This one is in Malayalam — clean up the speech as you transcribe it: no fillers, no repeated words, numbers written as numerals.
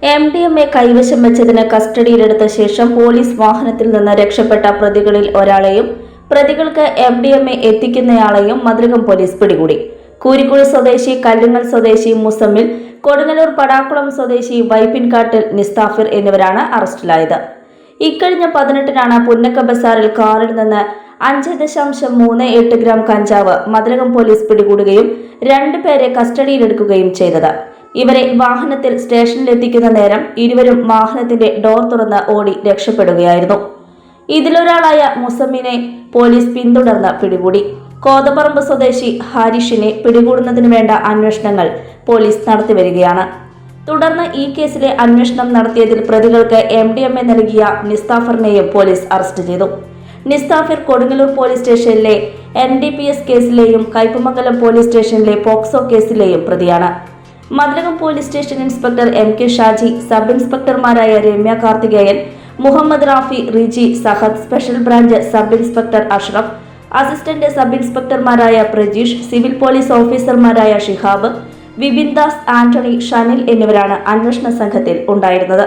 MDMA കൈവശം വെച്ചതിന് കസ്റ്റഡിയിലെടുത്ത ശേഷം പോലീസ് വാഹനത്തിൽ നിന്ന് രക്ഷപ്പെട്ട പ്രതികളിൽ ഒരാളെയും പ്രതികൾക്ക് MDMA എത്തിക്കുന്നയാളെയും മതിലകം പോലീസ് പിടികൂടി. കൂരിക്കുഴി സ്വദേശി, കല്ലുങ്ങൽ സ്വദേശി മുസമ്മിൽ, കൊടുങ്ങല്ലൂർ പടാക്കുളം സ്വദേശി വൈപ്പിൻകാട്ടിൽ നിസ്താഫിർ എന്നിവരാണ് അറസ്റ്റിലായത്. ഇക്കഴിഞ്ഞ 18-നാണ് പുന്നക്ക ബസാറിൽ കാറിൽ നിന്ന് 5.38 ഗ്രാം കഞ്ചാവ് മതിലകം പോലീസ് പിടികൂടുകയും 2 പേരെ കസ്റ്റഡിയിലെടുക്കുകയും ചെയ്തത്. ഇവരെ വാഹനത്തിൽ സ്റ്റേഷനിലെത്തിക്കുന്ന നേരം ഇരുവരും വാഹനത്തിന്റെ ഡോർ തുറന്ന് ഓടി രക്ഷപ്പെടുകയായിരുന്നു. ഇതിലൊരാളായ മുസമ്മിനെ പോലീസ് പിന്തുടർന്ന് പിടികൂടി. കോതപ്പറമ്പ് സ്വദേശി ഹാരിഷിനെ പിടികൂടുന്നതിന് വേണ്ട അന്വേഷണങ്ങൾ പോലീസ് നടത്തിവരികയാണ്. തുടർന്ന് ഈ കേസിലെ അന്വേഷണം നടത്തിയതിൽ പ്രതികൾക്ക് MDMA നൽകിയ നിസ്താഫറിനെയും പോലീസ് അറസ്റ്റ് ചെയ്തു. നിസ്താഫിർ കൊടുങ്ങല്ലൂർ പോലീസ് സ്റ്റേഷനിലെ NDPS കേസിലെയും കയ്പമംഗലം പോലീസ് സ്റ്റേഷനിലെ പോക്സോ കേസിലെയും പ്രതിയാണ്. Mathilakam police station inspector MK Shaji, sub ഇൻസ്പെക്ടർമാരായ Ramya Karthikeyan, Muhammad Rafi, Riji, Sahad, special branch sub inspector Ashraf, assistant sub ഇൻസ്പെക്ടർമാരായ പ്രജീഷ്, സിവിൽ പോലീസ് ഓഫീസർമാരായ ഷിഹാബ്, വിപിൻ ദാസ്, ആന്റണി, ഷനിൽ എന്നിവരാണ് അന്വേഷണ സംഘത്തിൽ ഉണ്ടായിരുന്നത്.